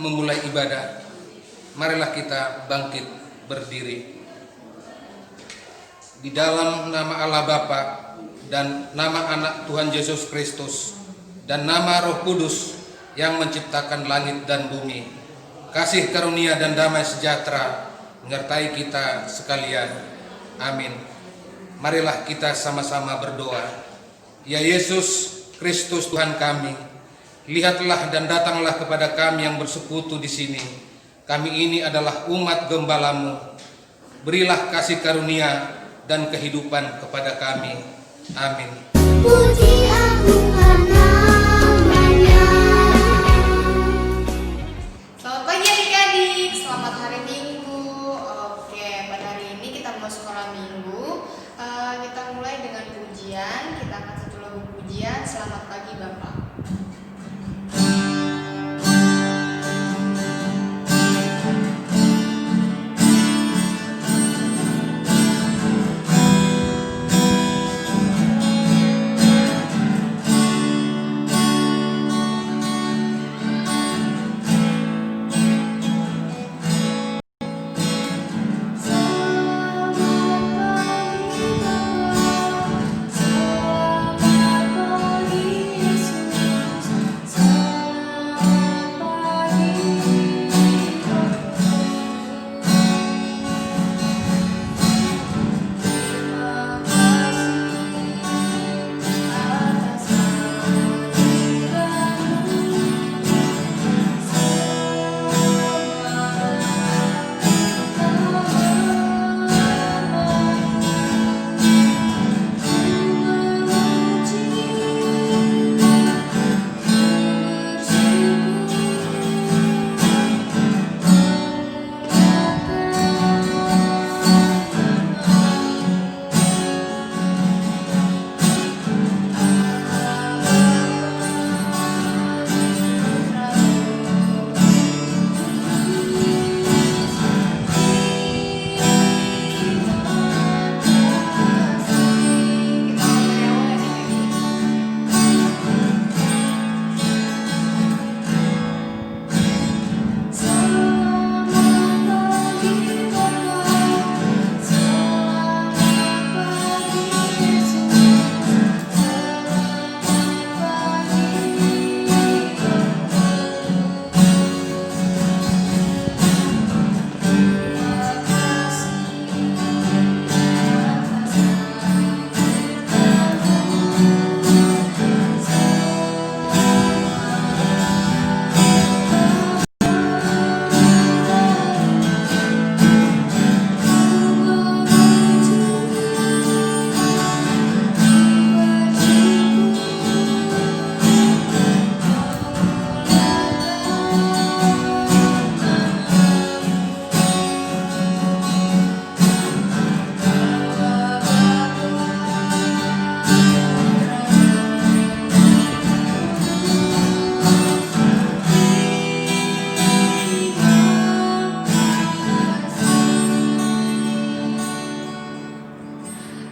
memulai ibadah, marilah kita bangkit berdiri. Di dalam nama Allah Bapa dan nama Anak Tuhan Yesus Kristus dan nama Roh Kudus yang menciptakan langit dan bumi, kasih karunia dan damai sejahtera menyertai kita sekalian. Amin. Marilah kita sama-sama berdoa. Ya Yesus Kristus Tuhan kami, lihatlah dan datanglah kepada kami yang bersekutu di sini. Kami ini adalah umat gembala-Mu. Berilah kasih karunia dan kehidupan kepada kami. Amin. Puji agungan namanya. Selamat pagi adik-adik, selamat hari Minggu. Oke, pada hari ini kita mau sekolah Minggu. Kita mulai dengan pujian. Kita akan satu lagu pujian. Selamat pagi Bapak.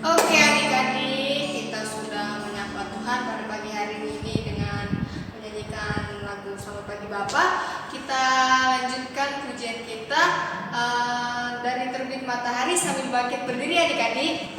Oke adik-adik, kita sudah menyapa Tuhan pada pagi hari ini dengan menyanyikan lagu Selamat Pagi Bapak. Kita lanjutkan pujian kita dari terbit matahari sambil bangkit berdiri adik-adik. Puji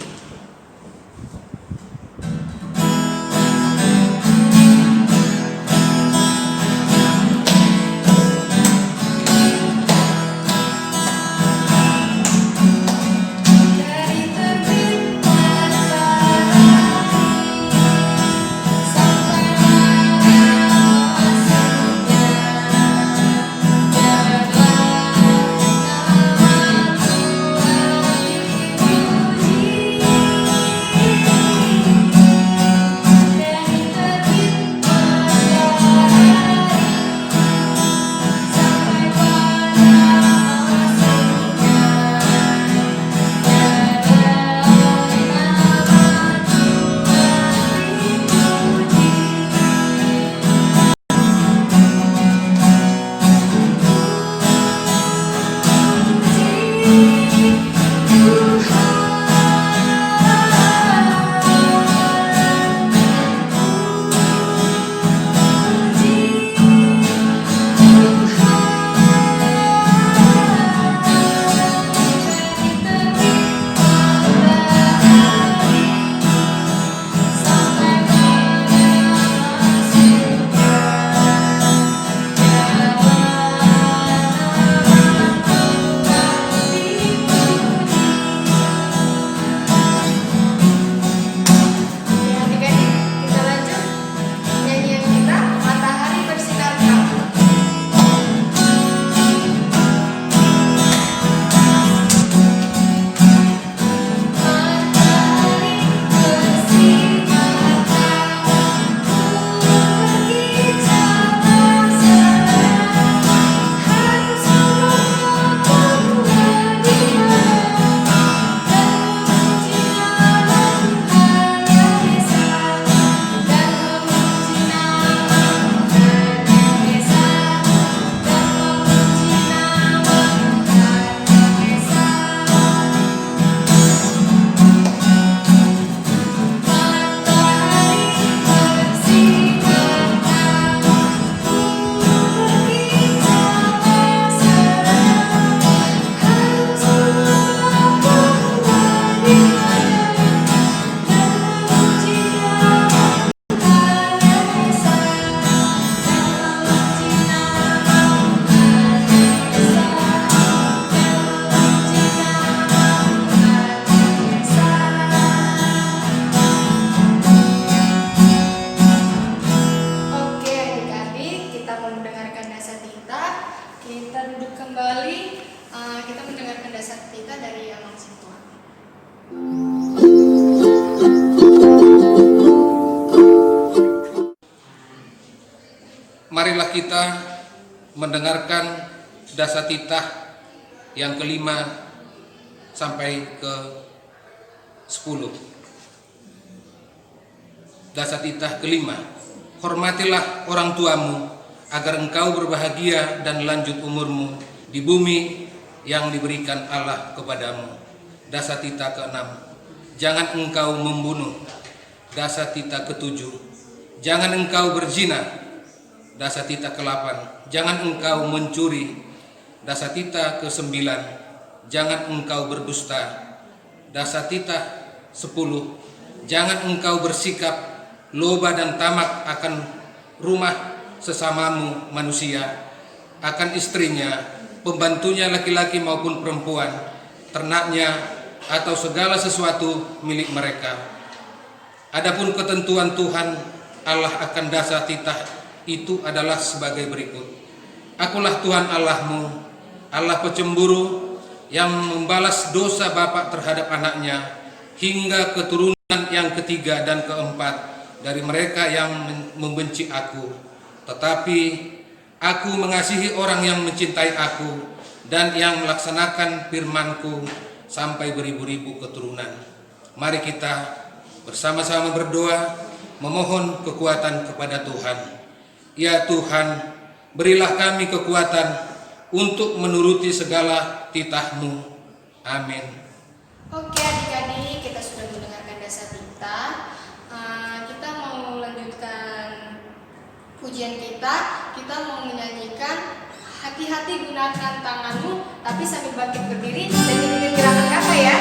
kita mendengarkan dasatitah yang kelima sampai ke 10. Dasatitah kelima, hormatilah orang tuamu agar engkau berbahagia dan lanjut umurmu di bumi yang diberikan Allah kepadamu. Dasatitah keenam, jangan engkau membunuh. Dasatitah ketujuh, jangan engkau berzina. Dasatitah ke-8, jangan engkau mencuri. Dasatitah ke-9, jangan engkau berdusta. Dasatitah 10, jangan engkau bersikap loba dan tamak akan rumah sesamamu manusia, akan istrinya, pembantunya laki-laki maupun perempuan, ternaknya, atau segala sesuatu milik mereka. Adapun ketentuan Tuhan Allah akan dasatitah itu adalah sebagai berikut. Akulah Tuhan Allahmu, Allah pecemburu, yang membalas dosa bapak terhadap anaknya hingga keturunan yang ketiga dan keempat dari mereka yang membenci aku. Tetapi aku mengasihi orang yang mencintai aku dan yang melaksanakan firman-Ku sampai beribu-ribu keturunan. Mari kita bersama-sama berdoa memohon kekuatan kepada Tuhan. Ya Tuhan, berilah kami kekuatan untuk menuruti segala titah-Mu. Amin. Oke adik-adik, kita sudah mendengarkan dasatitah. Kita mau lanjutkan pujian kita. Kita mau menyanyikan hati-hati gunakan tanganmu, tapi sambil bangkit berdiri dan ikutin gerakan kata ya.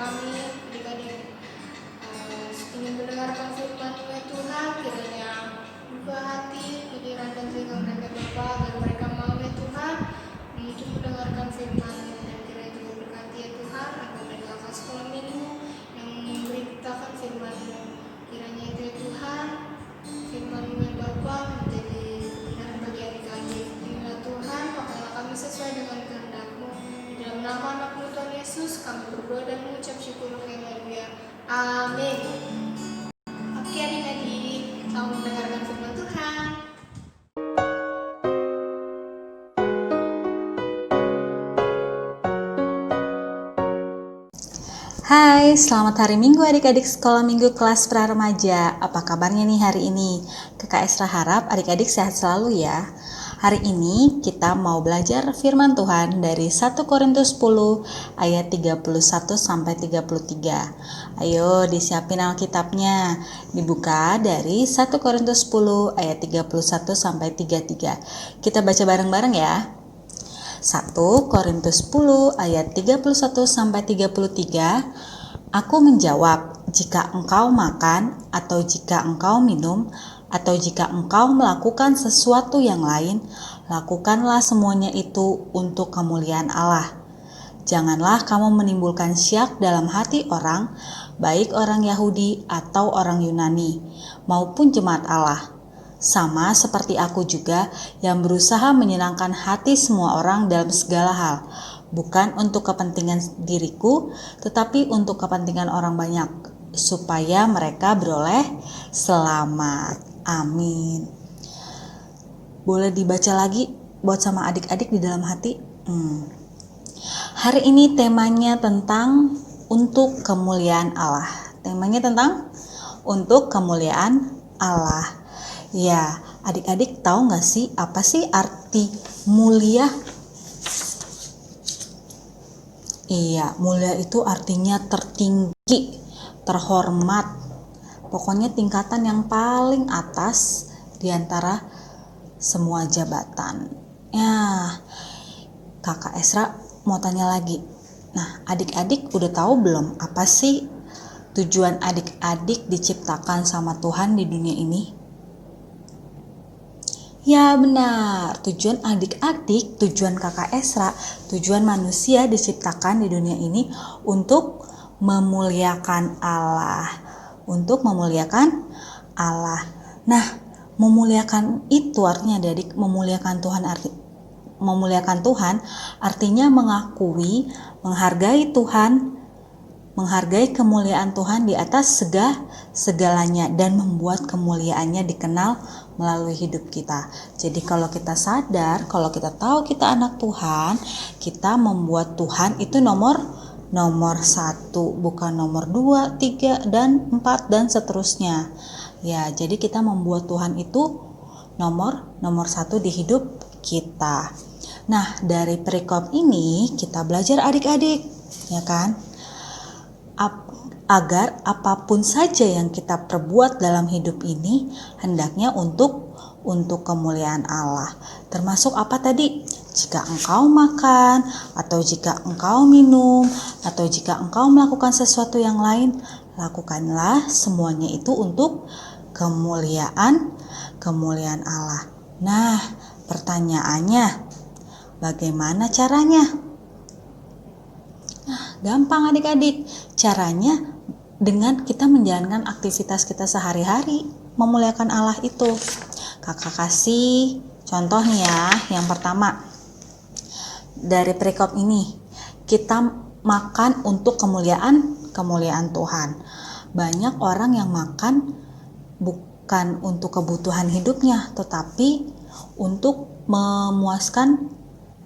kami adik-adik ingin mendengarkan firman Tuhan, kiranya buka hati, pikiran dan telinga mereka Bapa, agar mereka mau ya Tuhan untuk mendengarkan firman dan kiranya juga berkati ya Tuhan, agar mereka akan sekolah minggu yang memberitakan firman-Mu. Kiranya itu ya Tuhan, firman-Mu ya Bapa menjadi kebenaran bagi adik-adik. Inilah Tuhan, pakailah kami sesuai dengan kehendak-Mu. Di dalam nama anak-Mu Tuhan Yesus, kami berdoa dan mengucap syukur yang haleluya. Amin. Oke adik-adik, selamat mendengarkan firman Tuhan. Hai, selamat hari Minggu adik-adik sekolah minggu kelas pra-remaja. Apa kabarnya nih hari ini? Kakak Esra harap adik-adik sehat selalu ya. Hari ini kita mau belajar firman Tuhan dari 1 Korintus 10 ayat 31 sampai 33. Ayo disiapin Alkitabnya. Dibuka dari 1 Korintus 10 ayat 31 sampai 33. Kita baca bareng-bareng ya. 1 Korintus 10 ayat 31 sampai 33. Aku menjawab, jika engkau makan atau jika engkau minum atau jika engkau melakukan sesuatu yang lain, lakukanlah semuanya itu untuk kemuliaan Allah. Janganlah kamu menimbulkan syak dalam hati orang, baik orang Yahudi atau orang Yunani, maupun jemaat Allah. Sama seperti aku juga yang berusaha menyenangkan hati semua orang dalam segala hal, bukan untuk kepentingan diriku, tetapi untuk kepentingan orang banyak, supaya mereka beroleh selamat. Amin. Boleh dibaca lagi buat sama adik-adik di dalam hati? Hari ini temanya tentang untuk kemuliaan Allah. Temanya tentang untuk kemuliaan Allah. Ya, adik-adik tahu nggak sih apa sih arti mulia? Iya, mulia itu artinya tertinggi, terhormat. Pokoknya tingkatan yang paling atas di antara semua jabatan. Ya, Kakak Esra mau tanya lagi. Nah, adik-adik udah tahu belum apa sih tujuan adik-adik diciptakan sama Tuhan di dunia ini? Ya benar, tujuan adik-adik, tujuan kakak Esra, tujuan manusia diciptakan di dunia ini untuk memuliakan Allah. Untuk memuliakan Allah. Nah, memuliakan itu artinya adik, memuliakan Tuhan artinya mengakui, menghargai Tuhan, menghargai kemuliaan Tuhan di atas segalanya dan membuat kemuliaannya dikenal melalui hidup kita. Jadi kalau kita sadar, kalau kita tahu kita anak Tuhan, kita membuat Tuhan itu nomor 1, bukan nomor 2, 3, dan 4 dan seterusnya. Ya, jadi kita membuat Tuhan itu nomor 1 di hidup kita. Nah, dari perikop ini kita belajar adik-adik, ya kan? Agar apapun saja yang kita perbuat dalam hidup ini hendaknya untuk kemuliaan Allah. Termasuk apa tadi? Jika engkau makan, atau jika engkau minum, atau jika engkau melakukan sesuatu yang lain, lakukanlah semuanya itu untuk kemuliaan Allah. Nah, pertanyaannya, bagaimana caranya? Gampang adik-adik, caranya dengan kita menjalankan aktivitas kita sehari-hari, memuliakan Allah itu. Kakak kasih contoh nih ya, yang pertama dari perikop ini, kita makan untuk kemuliaan Tuhan. Banyak orang yang makan bukan untuk kebutuhan hidupnya, tetapi untuk memuaskan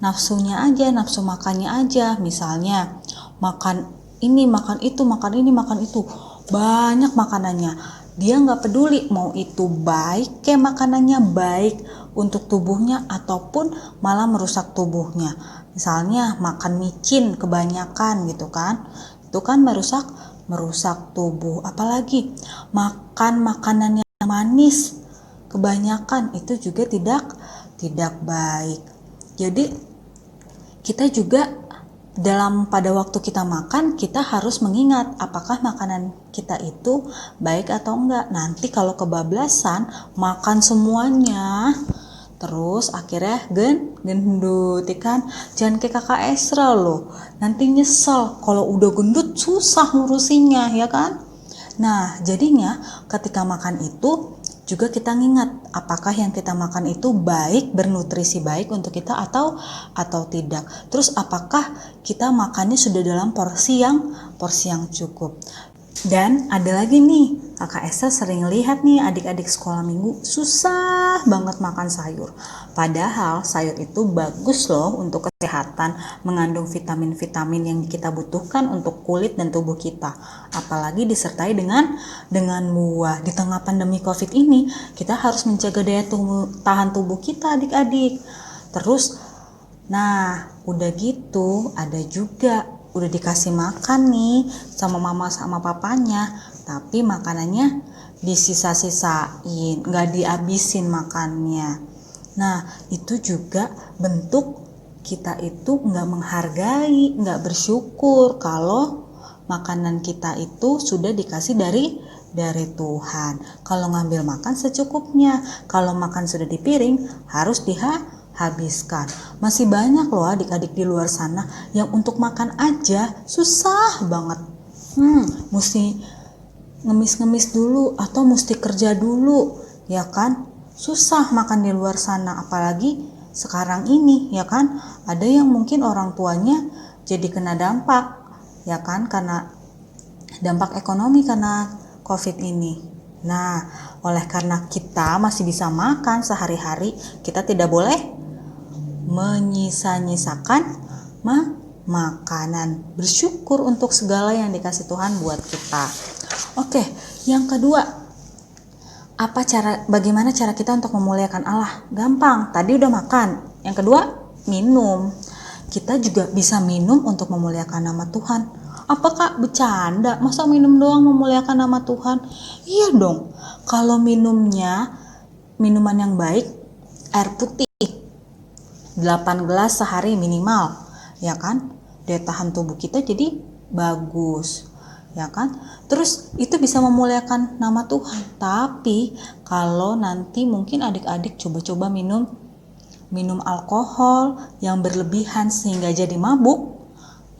nafsunya aja, nafsu makannya aja. Misalnya makan ini, makan itu, makan ini, makan itu, banyak makanannya. Dia nggak peduli mau itu baik kayak makanannya, baik untuk tubuhnya ataupun malah merusak tubuhnya. Misalnya makan micin kebanyakan gitu kan, itu kan merusak tubuh. Apalagi makan makanan yang manis kebanyakan, itu juga tidak baik. Jadi kita juga pada waktu kita makan, kita harus mengingat apakah makanan kita itu baik atau enggak. Nanti kalau kebablasan makan semuanya, terus akhirnya gendut, kan? Jangan kayak kakak Esra loh. Nanti nyesel kalau udah gendut susah ngurusinya, ya kan? Nah, jadinya ketika makan itu juga kita ngingat apakah yang kita makan itu baik, bernutrisi baik untuk kita atau tidak. Terus apakah kita makannya sudah dalam porsi yang cukup. Dan ada lagi nih, kakak Esa sering lihat nih adik-adik sekolah minggu susah banget makan sayur. Padahal sayur itu bagus loh untuk kesehatan, mengandung vitamin-vitamin yang kita butuhkan untuk kulit dan tubuh kita. Apalagi disertai dengan buah. Di tengah pandemi COVID ini, kita harus menjaga daya tahan tubuh kita adik-adik. Terus, nah udah gitu ada juga udah dikasih makan nih sama mama sama papanya, tapi makanannya disisa-sisain, nggak dihabisin makannya. Nah itu juga bentuk kita itu nggak menghargai, nggak bersyukur kalau makanan kita itu sudah dikasih dari Tuhan. Kalau ngambil makan secukupnya, kalau makan sudah di piring harus habiskan. Masih banyak loh adik-adik di luar sana yang untuk makan aja susah banget. Mesti ngemis-ngemis dulu atau mesti kerja dulu, ya kan? Susah makan di luar sana, apalagi sekarang ini, ya kan? Ada yang mungkin orang tuanya jadi kena dampak, ya kan? Karena dampak ekonomi karena COVID ini. Nah, oleh karena kita masih bisa makan sehari-hari, kita tidak boleh menyisa-nyisakan makanan. Bersyukur untuk segala yang dikasih Tuhan buat kita. Oke, yang kedua, bagaimana cara kita untuk memuliakan Allah? Gampang, tadi udah makan. Yang kedua, minum. Kita juga bisa minum untuk memuliakan nama Tuhan. Apakah bercanda? Masa minum doang memuliakan nama Tuhan? Iya dong. Kalau minuman yang baik, air putih 8 gelas sehari minimal, ya kan? Daya tahan tubuh kita jadi bagus, ya kan? Terus itu bisa memuliakan nama Tuhan. Tapi kalau nanti mungkin adik-adik coba-coba minum alkohol yang berlebihan sehingga jadi mabuk,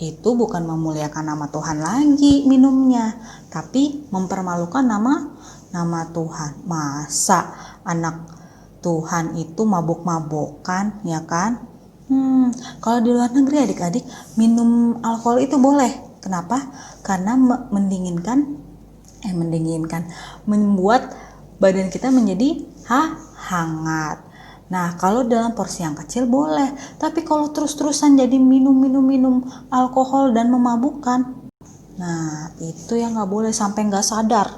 itu bukan memuliakan nama Tuhan lagi minumnya, tapi mempermalukan nama Tuhan. Masa anak Tuhan itu mabuk-mabukan, ya kan? Kalau di luar negeri adik-adik minum alkohol itu boleh. Kenapa? Karena membuat badan kita menjadi hangat. Nah, kalau dalam porsi yang kecil boleh, tapi kalau terus-terusan jadi minum alkohol dan memabukkan, nah itu yang nggak boleh, sampai nggak sadar.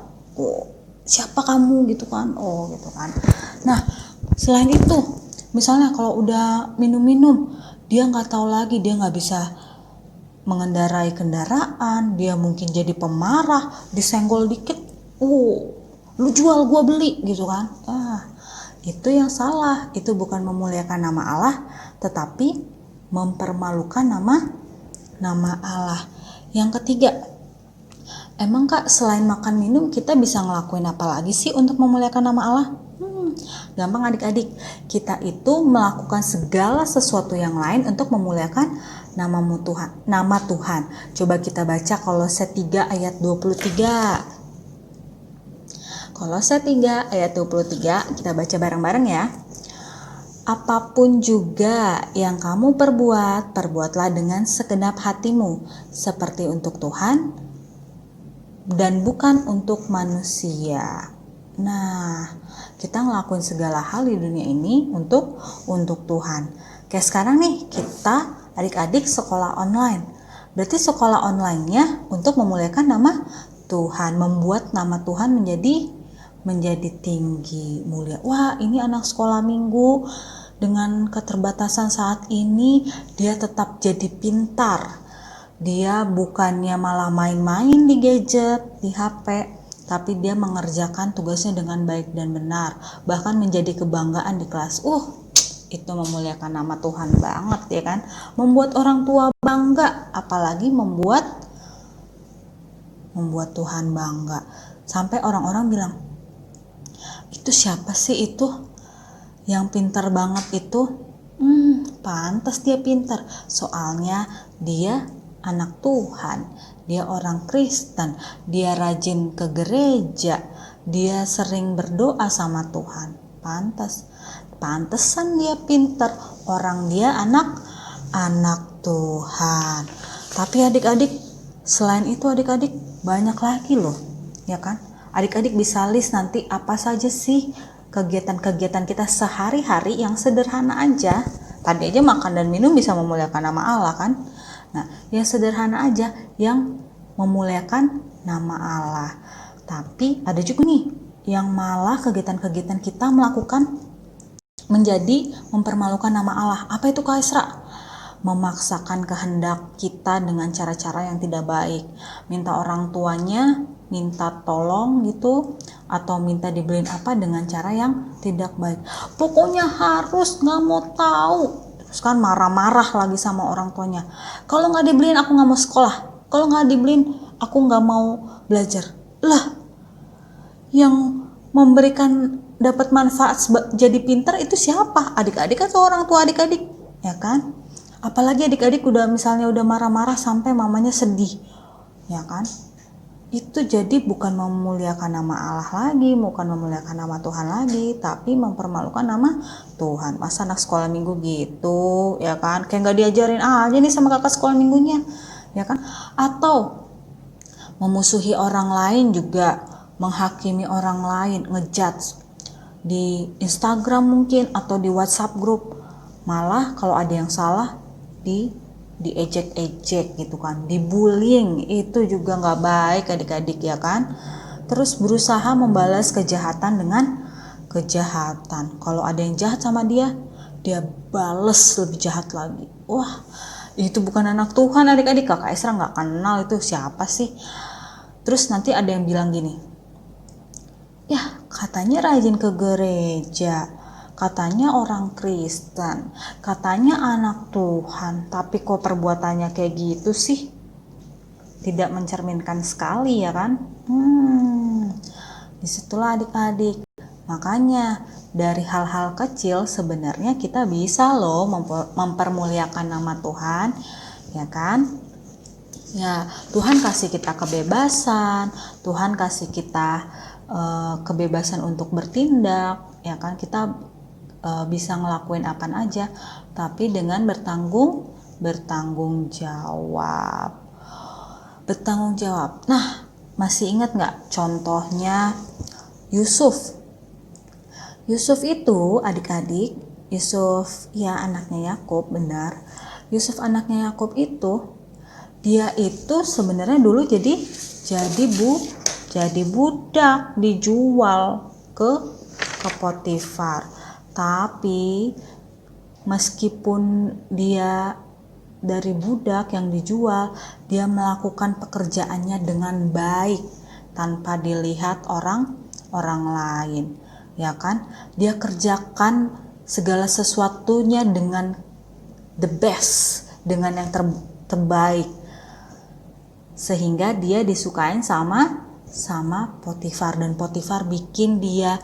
Oh, siapa kamu gitu kan? Oh gitu kan. Nah, selain itu, misalnya kalau udah minum, dia nggak tahu lagi, dia nggak bisa mengendarai kendaraan, dia mungkin jadi pemarah, disenggol dikit, lu jual gua beli gitu kan. Itu yang salah, itu bukan memuliakan nama Allah, tetapi mempermalukan nama Allah. Yang ketiga, emang Kak, selain makan minum kita bisa ngelakuin apa lagi sih untuk memuliakan nama Allah? Gampang adik-adik, kita itu melakukan segala sesuatu yang lain untuk memuliakan nama Tuhan. Coba kita baca Kolose 3 ayat 23. Kolose 3 ayat 23, kita baca bareng-bareng ya. Apapun juga yang kamu perbuatlah dengan segenap hatimu, seperti untuk Tuhan dan bukan untuk manusia. Nah, kita ngelakuin segala hal di dunia ini untuk Tuhan. Kayak sekarang nih, kita adik-adik sekolah online. Berarti sekolah online-nya untuk memuliakan nama Tuhan, membuat nama Tuhan menjadi tinggi, mulia. Wah, ini anak sekolah minggu dengan keterbatasan saat ini, dia tetap jadi pintar. Dia bukannya malah main-main di gadget, di HP, tapi dia mengerjakan tugasnya dengan baik dan benar, bahkan menjadi kebanggaan di kelas. Itu memuliakan nama Tuhan banget ya kan. Membuat orang tua bangga, apalagi membuat Tuhan bangga. Sampai orang-orang bilang, itu siapa sih itu yang pintar banget itu? Pantas dia pintar, soalnya dia anak Tuhan, dia orang Kristen, dia rajin ke gereja, dia sering berdoa sama Tuhan. Pantesan dia pintar, orang dia anak Tuhan. Tapi adik-adik, selain itu adik-adik banyak lagi loh, ya kan? Adik-adik bisa list nanti apa saja sih kegiatan-kegiatan kita sehari-hari yang sederhana aja. Tadi aja makan dan minum bisa memuliakan nama Allah kan? Nah, yang sederhana aja yang memuliakan nama Allah. Tapi ada juga nih yang malah kegiatan-kegiatan kita melakukan menjadi mempermalukan nama Allah. Apa itu Kak Esra? Memaksakan kehendak kita dengan cara-cara yang tidak baik. Minta orang tuanya minta tolong gitu, atau minta dibeliin apa dengan cara yang tidak baik. Pokoknya harus, nggak mau tahu. Terus kan marah-marah lagi sama orang tuanya. Kalau nggak dibeliin aku nggak mau sekolah. Kalau nggak dibeliin aku nggak mau belajar. Lah, yang memberikan dapat manfaat jadi pintar itu siapa? Adik-adik atau orang tua adik-adik? Ya kan? Apalagi adik-adik udah marah-marah sampai mamanya sedih. Ya kan? Itu jadi bukan memuliakan nama Allah lagi, bukan memuliakan nama Tuhan lagi, tapi mempermalukan nama Tuhan. Masa anak sekolah minggu gitu, ya kan? Kayak nggak diajarin aja nih sama kakak sekolah minggunya, ya kan? Atau memusuhi orang lain juga, menghakimi orang lain, ngejudge di Instagram mungkin atau di WhatsApp grup. Malah kalau ada yang salah diejek-ejek gitu kan, dibullying, itu juga nggak baik adik-adik ya kan. Terus berusaha membalas kejahatan dengan kejahatan. Kalau ada yang jahat sama dia bales lebih jahat lagi. Wah, itu bukan anak Tuhan adik-adik. Kakak Esra nggak kenal itu siapa sih. Terus nanti ada yang bilang gini, ya katanya rajin ke gereja, katanya orang Kristen, katanya anak Tuhan, tapi kok perbuatannya kayak gitu sih? Tidak mencerminkan sekali ya kan? Disitulah adik-adik. Makanya dari hal-hal kecil sebenarnya kita bisa loh mempermuliakan nama Tuhan, ya kan? Ya, Tuhan kasih kita kebebasan, Tuhan kasih kita kebebasan untuk bertindak, ya kan? Kita bisa ngelakuin apa aja, tapi dengan bertanggung jawab. Nah, masih ingat nggak contohnya Yusuf itu adik-adik, Yusuf ya anaknya Yakub, benar. Yusuf anaknya Yakub itu, dia itu sebenarnya dulu jadi budak, dijual ke Potifar. Tapi meskipun dia dari budak yang dijual, dia melakukan pekerjaannya dengan baik tanpa dilihat orang lain, ya kan? Dia kerjakan segala sesuatunya dengan the best, dengan yang terbaik, sehingga dia disukain sama Potifar, dan Potifar bikin dia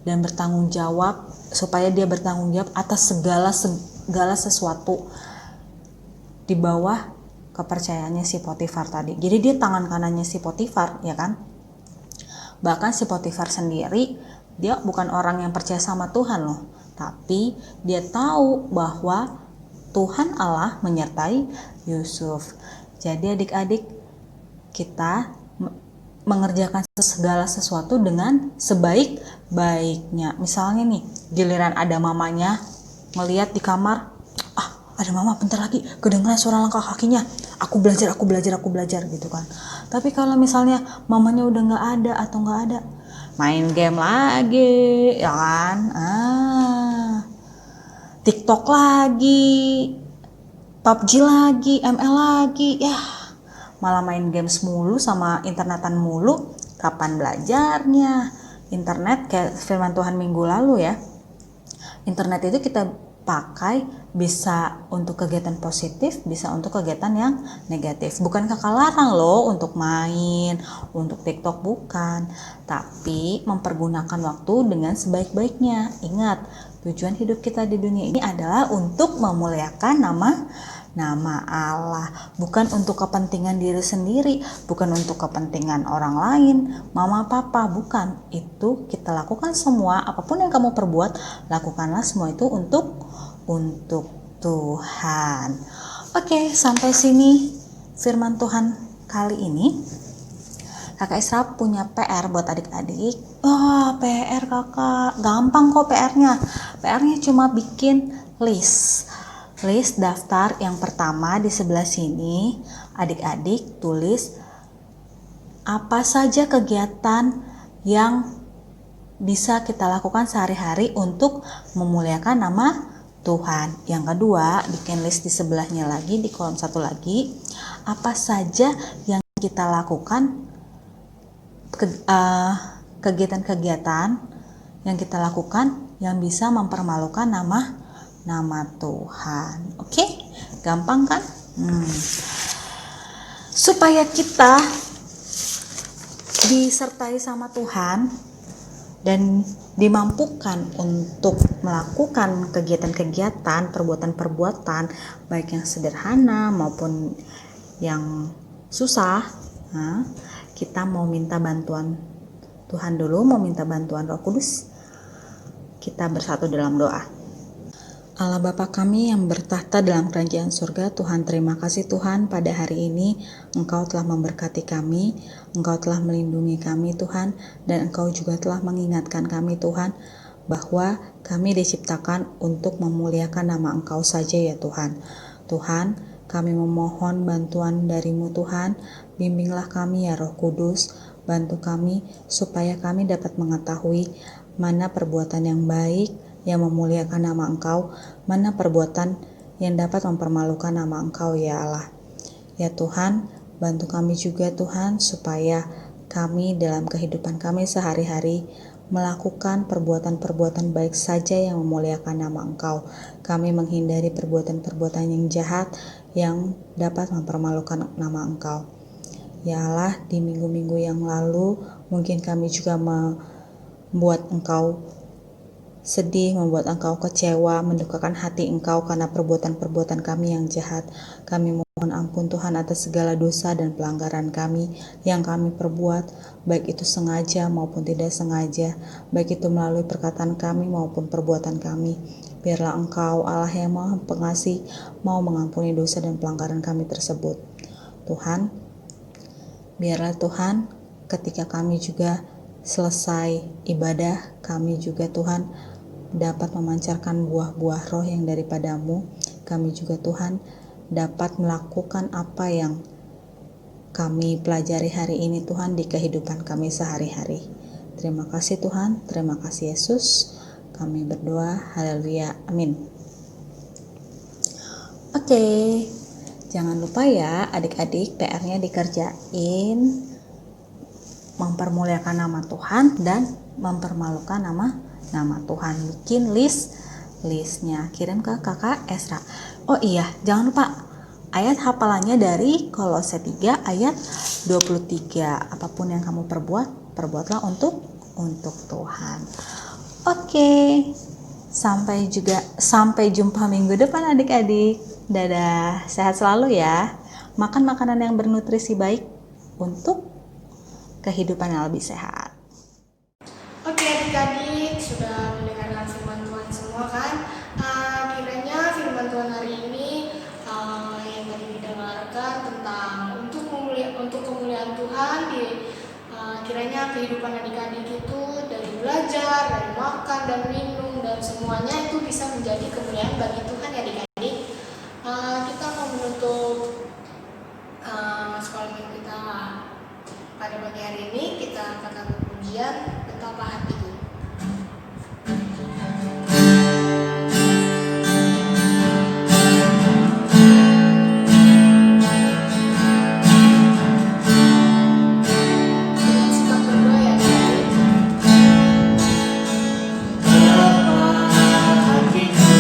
dan bertanggung jawab, supaya dia bertanggung jawab atas segala sesuatu di bawah kepercayaannya si Potifar tadi. Jadi dia tangan kanannya si Potifar, ya kan? Bahkan si Potifar sendiri, dia bukan orang yang percaya sama Tuhan loh, tapi dia tahu bahwa Tuhan Allah menyertai Yusuf. Jadi adik-adik, kita mengerjakan segala sesuatu dengan sebaik-baiknya. Misalnya nih, giliran ada mamanya ngelihat di kamar, ada mama bentar lagi kedengeran suara langkah kakinya, aku belajar gitu kan. Tapi kalau misalnya mamanya udah nggak ada atau nggak ada, main game lagi, ya kan? TikTok lagi, PUBG lagi, ML lagi, ya malah main games mulu sama internetan mulu. Kapan belajarnya? Internet kayak firman Tuhan minggu lalu ya, internet itu kita pakai bisa untuk kegiatan positif, bisa untuk kegiatan yang negatif. Bukan kakak larang loh untuk main, untuk TikTok, bukan. Tapi mempergunakan waktu dengan sebaik-baiknya. Ingat, tujuan hidup kita di dunia ini adalah untuk memuliakan nama Allah, bukan untuk kepentingan diri sendiri, bukan untuk kepentingan orang lain, mama papa, bukan. Itu kita lakukan semua, apapun yang kamu perbuat, lakukanlah semua itu untuk Tuhan. Oke, sampai sini firman Tuhan kali ini. Kakak Isra punya PR buat adik-adik. PR kakak, gampang kok PR-nya. PR-nya cuma bikin list daftar. Yang pertama di sebelah sini, adik-adik tulis apa saja kegiatan yang bisa kita lakukan sehari-hari untuk memuliakan nama Tuhan. Yang kedua, bikin list di sebelahnya lagi, di kolom 1 lagi, apa saja yang kita lakukan, kegiatan-kegiatan yang kita lakukan yang bisa mempermalukan nama Tuhan. Oke? Gampang kan? Supaya kita disertai sama Tuhan dan dimampukan untuk melakukan kegiatan-kegiatan, perbuatan-perbuatan baik yang sederhana maupun yang susah, kita mau minta bantuan Tuhan dulu, mau minta bantuan Roh Kudus. Kita bersatu dalam doa. Allah Bapa kami yang bertahta dalam kerajaan surga, Tuhan, terima kasih Tuhan, pada hari ini Engkau telah memberkati kami, Engkau telah melindungi kami Tuhan, dan Engkau juga telah mengingatkan kami Tuhan, bahwa kami diciptakan untuk memuliakan nama Engkau saja ya Tuhan. Tuhan, kami memohon bantuan dari-Mu Tuhan, bimbinglah kami ya Roh Kudus, bantu kami supaya kami dapat mengetahui mana perbuatan yang baik, yang memuliakan nama Engkau, mana perbuatan yang dapat mempermalukan nama Engkau ya Allah. Ya Tuhan, bantu kami juga Tuhan, supaya kami dalam kehidupan kami sehari-hari melakukan perbuatan-perbuatan baik saja yang memuliakan nama Engkau. Kami menghindari perbuatan-perbuatan yang jahat yang dapat mempermalukan nama Engkau. Ya Allah, di minggu-minggu yang lalu mungkin kami juga membuat Engkau sedih, membuat Engkau kecewa, mendukakan hati Engkau karena perbuatan-perbuatan kami yang jahat. Kami mohon ampun Tuhan atas segala dosa dan pelanggaran kami yang kami perbuat, baik itu sengaja maupun tidak sengaja, baik itu melalui perkataan kami maupun perbuatan kami. Biarlah Engkau, Allah yang Maha Pengasih, mau mengampuni dosa dan pelanggaran kami tersebut. Tuhan, biarlah Tuhan, ketika kami juga selesai ibadah, kami juga Tuhan dapat memancarkan buah-buah roh yang daripada-Mu. Kami juga Tuhan dapat melakukan apa yang kami pelajari hari ini Tuhan di kehidupan kami sehari-hari. Terima kasih Tuhan, terima kasih Yesus. Kami berdoa, haleluya, amin. Oke, jangan lupa ya adik-adik, PR-nya dikerjain, mempermuliakan nama Tuhan dan mempermalukan nama Tuhan. Bikin listnya, kirim ke kakak Esra. Oh iya, jangan lupa ayat hafalannya dari Kolose 3 ayat 23. Apapun yang kamu perbuatlah untuk Tuhan. Oke, sampai jumpa minggu depan adik-adik. Dadah, sehat selalu ya. Makan makanan yang bernutrisi baik untuk kehidupan yang lebih sehat. Oke adik-adik, sudah mendengarkan firman Tuhan semua kan? Kiranya firman Tuhan hari ini yang tadi didengarkan tentang untuk kemuliaan Tuhan, kiranya kehidupan adik-adik itu dari belajar, dari makan dan minum dan semuanya itu bisa menjadi kemuliaan bagi Tuhan ya adik-adik. Kita mau menutup sekolah minggu kita pada pagi hari ini, kita akan pujian Betapa Hatiku. Sikap berdoa ya adik-adik. Betapa hatiku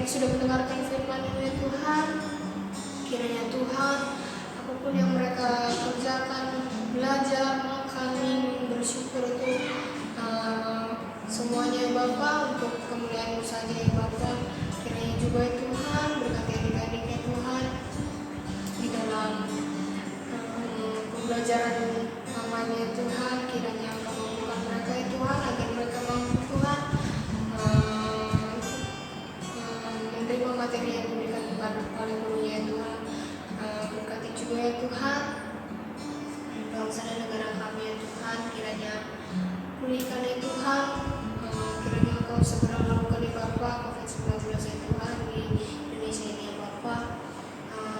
mereka sudah mendengarkan firman-Mu ya Tuhan. Kiranya Tuhan, apapun yang mereka kerjakan, belajar, makan, minum, bersyukur itu semuanya ya Bapa untuk kemuliaan-Mu saja ya Bapa. Kiranya juga ya Tuhan, berkati adik-adik ya Tuhan di dalam pembelajaran namanya ya Tuhan. Kiranya Engkau mampukan mereka ya Tuhan, agar mereka mampu Tuhan menerima materi yang diberikan kepada oleh gurunya ya Tuhan. Berkati juga ya Tuhan bangsa dan negara kami ya Tuhan. Kiranya pulihkan ya Tuhan. Kiranya Engkau segera melakukan ya Bapa COVID-19 ya Tuhan di Indonesia ini ya Bapa.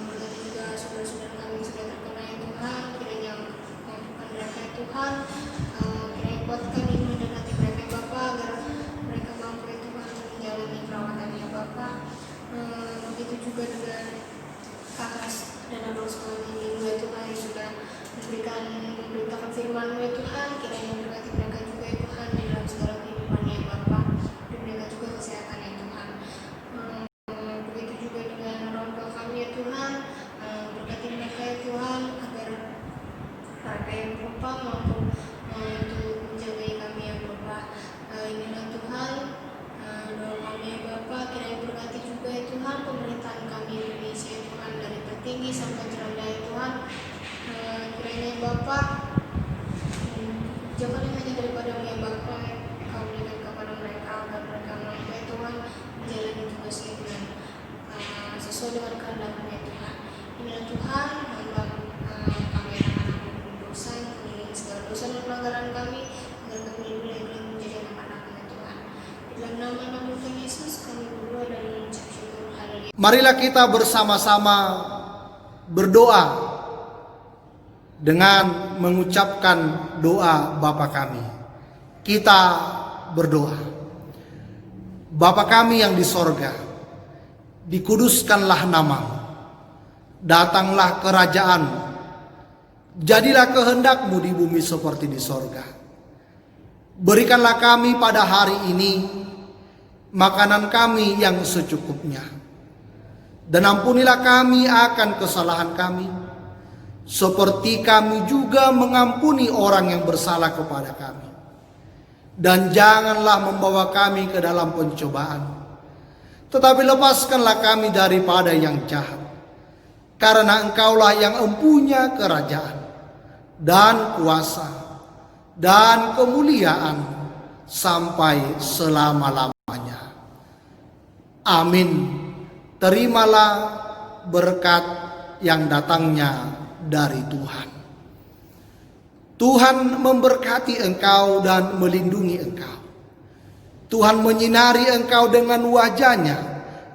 Berkati juga saudara-saudara kami yang sudah terkena ya Tuhan. Kiranya mampukan mereka ya Tuhan. Kiranya kuatkan iman dan hati mereka ya Bapa, agar mereka mampu ya Tuhan menjalani perawatan ya Bapa. Begitu juga dengan kakak dan abang sekolah ini ya Tuhan yang sudah memberitakan firman-Mu ya Tuhan. Kiranya berkati mereka juga ya Tuhan di dalam segala kehidupannya ya Bapa, dan mereka juga kesehatan ya Tuhan. Begitu juga dengan orang tua kami ya Tuhan, berkati mereka ya Tuhan, agar mereka yang berupa mampu untuk menjaga kami yang berupa. Inilah Tuhan doa kami ya Bapa. Kiranya berkati juga ya Tuhan pemerintahan kami Indonesia ya Tuhan, dari tertinggi sampai terendah ya Tuhan. Kiranya ya Bapa, jangan hanya daripada-Mu ya Bapa, Kau berikan kepada mereka agar mereka mampu ya Tuhan menjalani tugasnya dengan sesuai dengan kehendak-Mu ya Tuhan. Inilah Tuhan, hamba kami anak-anak-Mu berdosa yang mengiringi segala dosa dan pelanggaran kami, agar kami diberi menjadi anak-anak-Mu ya Tuhan. Di dalam nama Tuhan Yesus kami berdoa dan mengucap syukur. Haleluya. Marilah kita bersama-sama berdoa dengan mengucapkan doa Bapa kami. Kita berdoa. Bapa kami yang di sorga, dikuduskanlah nama-Mu, datanglah kerajaan-Mu, jadilah kehendak-Mu di bumi seperti di sorga. Berikanlah kami pada hari ini makanan kami yang secukupnya, dan ampunilah kami akan kesalahan kami, seperti kami juga mengampuni orang yang bersalah kepada kami. Dan janganlah membawa kami ke dalam pencobaan, tetapi lepaskanlah kami daripada yang jahat. Karena Engkaulah yang empunya kerajaan dan kuasa dan kemuliaan sampai selama-lamanya. Amin. Terimalah berkat yang datangnya dari Tuhan. Tuhan memberkati engkau dan melindungi engkau. Tuhan menyinari engkau dengan wajah-Nya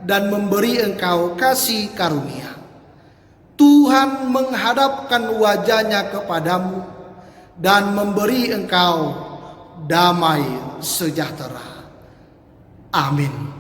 dan memberi engkau kasih karunia. Tuhan menghadapkan wajah-Nya kepadamu dan memberi engkau damai sejahtera. Amin.